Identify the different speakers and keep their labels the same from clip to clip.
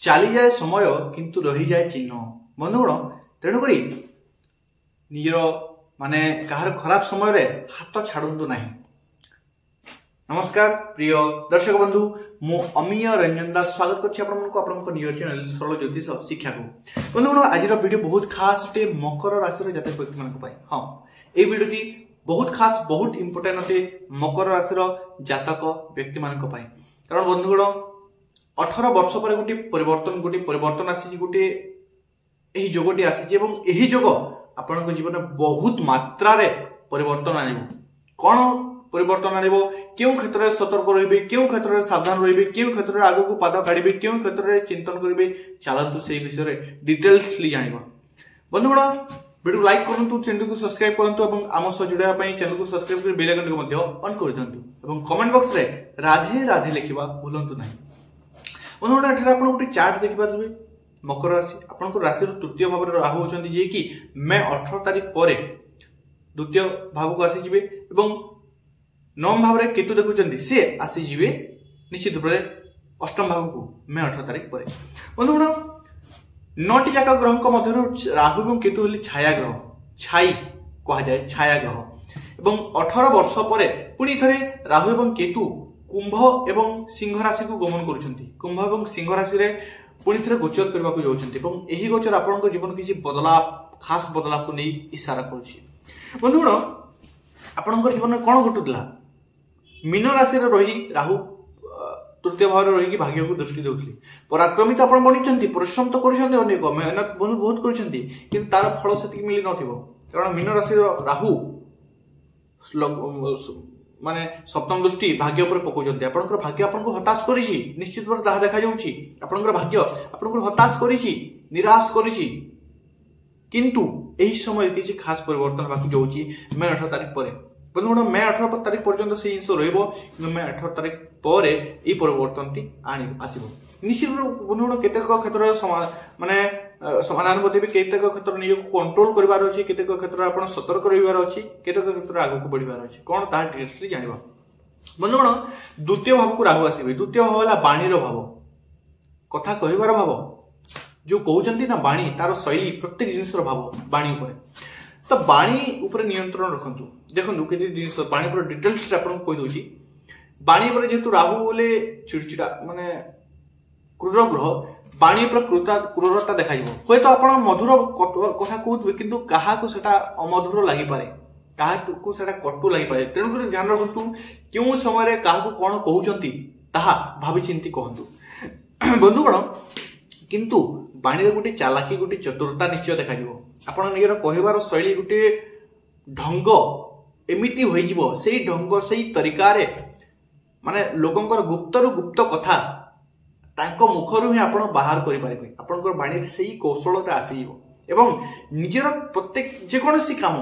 Speaker 1: चली जाए समय किंतु रही जाए चिन्ह बंधुगण तेणुक निजर माने कहार खराब समय रे हाथ छाड़ू ना। नमस्कार प्रिय दर्शक बंधु मु अमीय रंजन दास स्वागत कर निज चैनल सरल ज्योतिष शिक्षा को। बंधुगण आज वीडियो बहुत खास अटे मकर राशि जातक व्यक्ति मान हाँ ये वीडियोटी बहुत खास बहुत इंपोर्टेंट अटे मकर राशि जातक व्यक्ति मान कारण बंधुगण 18 वर्ष पर गोटे परिवर्तन आसी गोटे यही जोगटी आसी यही जोग आपण जीवन में बहुत मात्रा रे परिवर्तन आनिब। कौन परिवर्तन आनिब क्यों क्षेत्र में सतर्क रहिबे क्यों क्षेत्र में सावधान रहिबे क्यों क्षेत्र में आगो को पाद काढ़िबे क्यों क्षेत्र में चिंतन करिबे चलतु से विषय रे डिटेल्सली जानिबा। बंधुगण वीडियो लाइक करंतु चैनल को सब्सक्राइब करंतु एवं आम सह जुड़िया पई चैनल को सब्सक्राइब कर बेल आइकन को मध्य ऑन कर दियंतु एवं कमेंट बॉक्स रे राधे राधे लिखिबा भूलंतु नाही। बंधुगण एठारे आपण गोटे चार्ट देखि पारबे मकर राशि आपण राशि तृतीय भाव में राहु होचंती जे कि मे 18 तारिख पर द्वितीय भाव को आसी जिवे एवं नवम भाव में केतु देखुचंती से आसी जिवे निश्चित रूप से अष्टम भाव को मे 18 तारिख पर। बंधुगण 9टी जाक ग्रह मध्य राहु एवं केतु हेले छाया ग्रह छाई कहा जाए छाया ग्रह एवं 18 वर्ष पर पुणी थरे राहु एवं केतु कुंभ एवं सिंह राशि को गमन करुछंती। कुंभ एवं सिंह राशि रे पुणी थे गोचर करने को जाउछंती एवं एही गोचर आपन जीवन किसी बदलाव खास बदलाव को नहीं इशारा करुछि। बंधुगण आपन जीवन में कौन घटुला मीन राशि रही राहु तृतीय भाव में रही भाग्य को दृष्टि देउथली पराक्रमित आपण बनिचंती परिश्रम तो करिसंती अनेक मेहनत बहुत करिसंती किंतु तार फल सेति मिली नथिबो कारण मीन राशि राहु माने सप्तम दृष्टि भाग्य पर पकाउछंती आपनकर भाग्य आपनको हताश करिछि निश्चित भाव ताहा देखा जाउछि आपनकर भाग्य आपनकर हताश करिछि निराश करिछि किंतु एही समय किछि खास परिवर्तन बाकी जाउछि मे 18 तारिख पर। बंधुगण मे 18 तारिख पर्यंत से जिनस रहइबो मे 18 तारिख पर ई परिवर्तनटी आसीबो निश्चित बंधुगण केतेक क्षेत्र माने समानानुभूति भी केतेक क्षेत्र निज को कंट्रोल करिवार अछि केतेक क्षेत्र आपण सतर्क रहिवार अछि केतेक क्षेत्र आगु को बढ़िवार अछि कोन ता डिटेल्सली जानिबा। बंधुगण द्वितीय भाव को राहु आसीबे द्वितीय भाव वाला बाणीर भाव कथा कहिवार भाव जो कहउचंती ना बाणी तार शैली प्रत्येक जिनिसर भाव बाणी ऊपर तो बाणी ऊपर नियंत्रण रखंतु देखंतु केते जिनिस बाणी पर डिटेल्स आपण को कहि दोची बाणी पर जेतु राहु बोले चिड़चिड़ा माने क्रूर ग्रह बाणी पर क्रूरता देखा हे तो आप मधुर कथा कहते किंतु क्या सेटा अमधुर लगी पारे क्या सेटा कटु लगी पारे तेणुक ध्यान रखु क्यों समय क्या कौन कहते भावी चिंती कहतु। बंधुगण किंतु बाणी गोटे चालाकी गोटे चतुरता निश्चय देखा आप निजर कहबार शैली गोटे ढंग एमिटी हो से ढंग से तरीका माने लोकंकर गुप्तर गुप्त कथा तांको मुखरु ही आपण बाहर करि पारिबे आपनकर बाणी से कौशल आसीबो एवं निजर प्रत्येक जेकोसी काम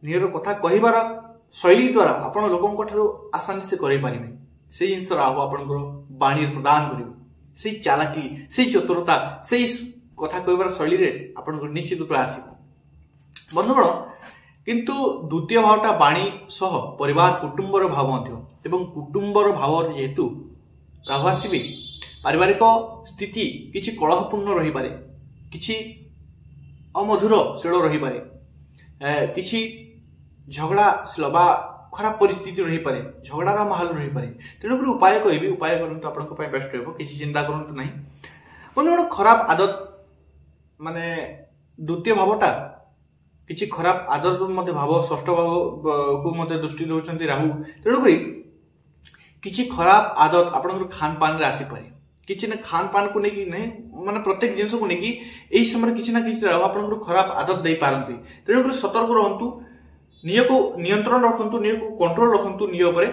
Speaker 1: निजर कथा कहिबार शैली द्वारा आपण लोकंक ठारो आसानी से करि पारिबे से जिंस राहु आपनकर बाणी प्रदान करिबे से चालाकी से चतुरता से कथा कहिबार शैली रे आपनकर निश्चित रूप आसीबो। बंधुगण किंतु द्वितीय भावटा बाणी सह परिवार कुटुंबर भाव मध्य एवं कुटुंबर भाव जेतु राहु आसीबे पारिवारिक स्थिति किछि कलहपूर्ण रही पारे किछि अमधुरशील रही पारे किछि झगड़ा बा खराब परिस्थिति रही पारे झगड़ार माहौल रही पारे तेणुक उपाय कहबी उपाय करंतु आपनको पय बेस्ट रहबो किछि चिंता करंतु नाही। बंधुगण खराब आदत माने द्वितीय भावटा किछि खराब आदत मध्ये भाव षष्ठ भाव को मध्ये दृष्टि देउचंती राहु तेणुक किछि खराब आदत आपनकर खान पान रे आसी पारे किछि ना खान पान को नहीं नहीं माने प्रत्येक जिनस को नहीं एही समय किछि ना किछि आपनकर खराब आदत दे पारंती तेणुक सतर्क रहंतु निज को नियंत्रण रखंतु निज को कंट्रोल रखंतु निज ऊपर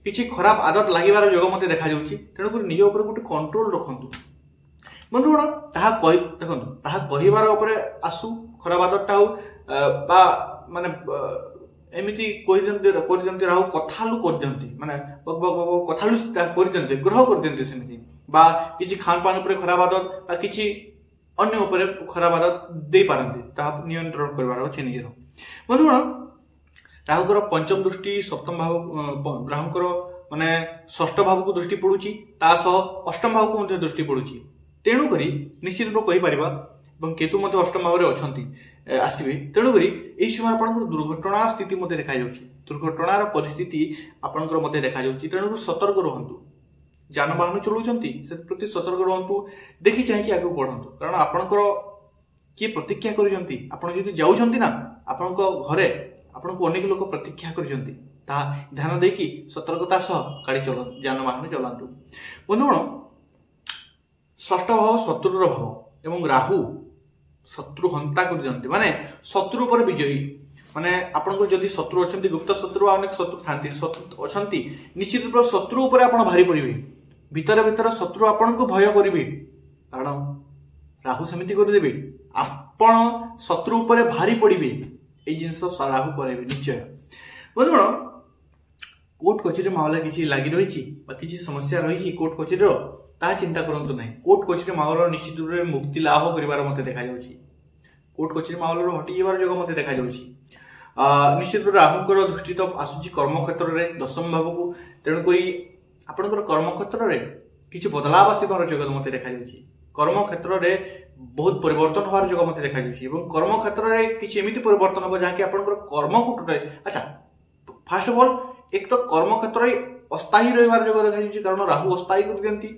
Speaker 1: किछि खराब आदत लागिवार योग मते देखा जाउछि तेणुक निज ऊपर गोटे कंट्रोल रखंतु। बंधुगण ताहा कहि देखंतु ताहा कहिवार ऊपर आसु खराब आदतटा हो बा माने एमिति कहि राहु कथालु कर दियंती माने कथालु कर दियंती ग्रह कर दियंती सेमिति बा किछि खान पान ऊपर खराब आदत बा किछि अन्य ऊपर खराब आदत दे पारंती ता नियंत्रण करबार अछि निजर। बंधुगण राहुकर पंचम दृष्टि सप्तम भाव राहुकर माने षष्ठ भाव को दृष्टि पड़ुछि ता सह अष्टम भाव को दृष्टि पड़ुछि तेणुक निश्चित रूप कही पारिबा केतु मध्य अष्टम भाव में आसवे तेणुक यही समय आप दुर्घटना स्थिति मध्य देखा दुर्घटनार परिस्थिति आपंकर मध्य देखा तेणुक सतर्क रुहतु जानवाहन चलाउछंती से प्रति सतर्क रुहतु देखि चाहिए आगे बढ़ंतु कारण आपंकर किए प्रतीक्षा करुछंती आपण जदि जाउछंती ना आपनको घरे आपनको अनेक लोक प्रतीक्षा करुछंती ता ध्यान देकी सतर्कता सह गाड़ी चल जानवाहन चलांतु बंधुगण षष्ठ भाव शत्रुर भाव एवं राहु शत्रु हंता कर दियंती माने शत्रु पर विजयी माने आपनको जदि शत्रु अछंती गुप्त शत्रु अनेक शत्रु थांती शत्रु अछंती निश्चित रूप शत्रु ऊपर आपण भारी पड़िबे भीतर भीतर शत्रु आपनको भय करिवे कारण राहु समिति कर देबे आपण शत्रु ऊपर भारी पड़िबे ए जिंस राहु करेबे निश्चय बंधुगण कोर्ट कचेरी मामला किसी लगी रही किसी समस्या रही कोर्ट कचेरी ता चिंता करंतु नहीं कोर्ट कचेरी मामला निश्चित रूप से मुक्ति लाभ करिवार मते देखा जाउची कोर्ट कचेरी मामला हटि जेबार जोग मते देखा जाउची निश्चित रूप राहुकर दृष्टि तो आसुची कर्म क्षेत्र रे दशम भाव को तेणु करी आपनकर कर्म क्षेत्र रे किछि बदलाव आसीबार जोग मते देखा जाउची कर्म क्षेत्र रे बहुत परिवर्तन होवार जोग मते देखा जाउची एवं कर्म क्षेत्र रे किछि एमिति परिवर्तन हो जाके आपनकर कर्म को टोटल अच्छा फर्स्ट ऑफ ऑल एक तो कर्म क्षेत्र अस्थायी रहिबार जोग देखा जाउची कारण राहु अस्थायी कर दियंती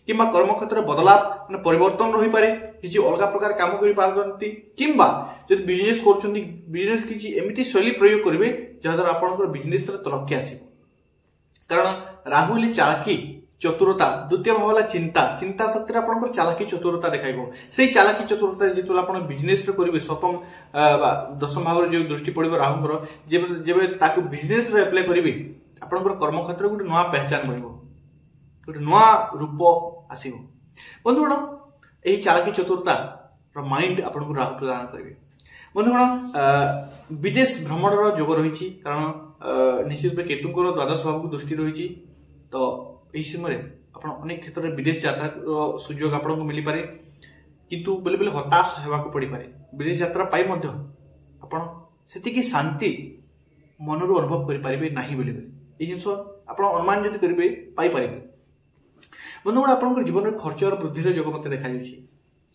Speaker 1: किंबा कर्म क्षेत्र बदलाव माने परिवर्तन रही पारे किछि अलगा प्रकार काम करि पारंती किंबा जदि बिजनेस करछंती बिजनेस किछि एमिति शैली प्रयोग करिवे जहां आपनकर बिजनेस रे तरक्की आसीबो कारण राहु ले चालाकी चतुरता द्वितीय भाव चिंता चिंता शक्ति आपनकर चालाकी चतुरता देखाइबो सेही चालाकी चतुरता जेतु आपण बिजनेस रे करिवे सप्तम दशम भाव रे जो दृष्टि पड़िबो राहुकर जेबे जेबे ताकू बिजनेस रे अप्लाई करिवे आपनकर कर्म क्षेत्र गुटे नया पहचान बनिबो गोटे नया रूप आसो बंधुगण यही चालाकी चतुरता माइंड आपको राहु प्रदान करेंगे बंधुगण विदेश भ्रमण जोग रही कारण निश्चित रूप केतुंकर द्वादश भाव को दृष्टि रही तो यही समय आप अनेक क्षेत्र में विदेश यात्रा सुजोग आपको मिल पारे किंतु बेले बेले हताश होगा पड़ पारे विदेश यात्रा पाई से शांति मनरू अनुभव करें ना बेले बेले ये जिन आप अनुमान जब करेंगे पाइपर बंधुगण आप जीवन में खर्चर वृद्धि जोग मत देखा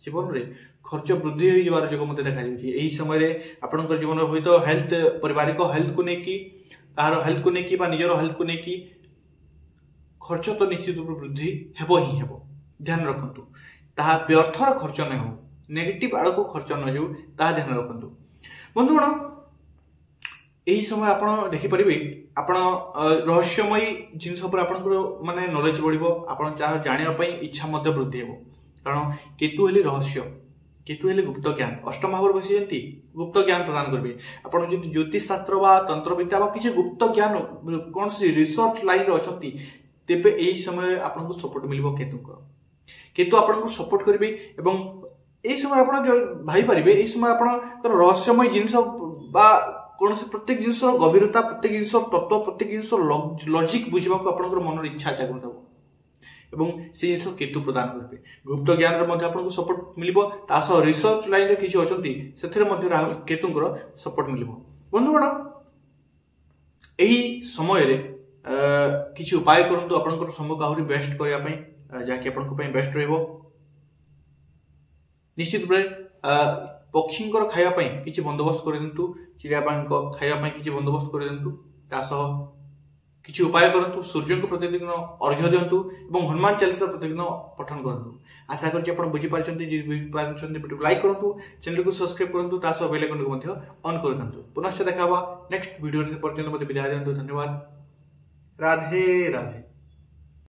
Speaker 1: जीवन में खर्च वृद्धि हो जोग मत देखा यही समय आपंकर जीवन में हूँ तो हेल्थ पारिवारिक हेल्थ को लेकिन तार हेल्थ को लेकिन निजर हेल्थ को लेकिन खर्च तो निश्चित रूप वृद्धि हेब ही हेब ध्यान रखु ताहा व्यर्थर खर्च न हो नेगेटिव आड़ को खर्च न जाऊ ताहा ध्यान रखु बंधुगण यही समय आप देखिपर आप रहस्यमयी जिनस माने नॉलेज बढ़ो आप जानापी इच्छा वृद्धि हो कारण केतु हेले रहस्य केतु हेले गुप्त ज्ञान अष्टम भाव बसी गुप्त ज्ञान प्रदान करेंगे आपड़ जो ज्योतिष शास्त्र व तंत्र विद्या व किसी गुप्त ज्ञान कौन सी रिसर्च लाइन अच्छा तेबे यही समय आपको सपोर्ट मिल केतु आपको सपोर्ट करेंगे यही समय आप भाई पारे यही समय आप रहस्यमय जिनस कौन से प्रत्येक जिनस गभीरता प्रत्येक जिनस तत्व प्रत्येक जिनस लॉजिक बुझा आपंकर मन इच्छा जागृत हो एवं से जिन केतु प्रदान करेंगे गुप्त ज्ञान आपको सपोर्ट मिल रिसर्च लाइन किसी अच्छा से केतुंकर सपोर्ट मिल बंधुगण यही समय किसी उपाय करूँ आपंकर सम्मुख आहरी बेस्ट करने जहाँकि आपंप बेस्ट रही निश्चित रूप पक्षी खायापी किसी बंदोबस्त कर दिंतु चिड़िया खायापी किसी बंदोबस्त कर दिंतु किसी उपाय करूँ सूर्य को प्रतिदिन अर्घ्य दिंतु और हनुमान चालीसा प्रतिदिन पठन करूँ आशा कर बुझीपार वीडियो लाइक करूँ चैनल को सब्सक्राइब करूँ बेल आइकन को ऑन कर दिंतु पुनश्च देखा नेक्स्ट वीडियो पर्यटन मत विदाय दिंतु धन्यवाद राधे राधे।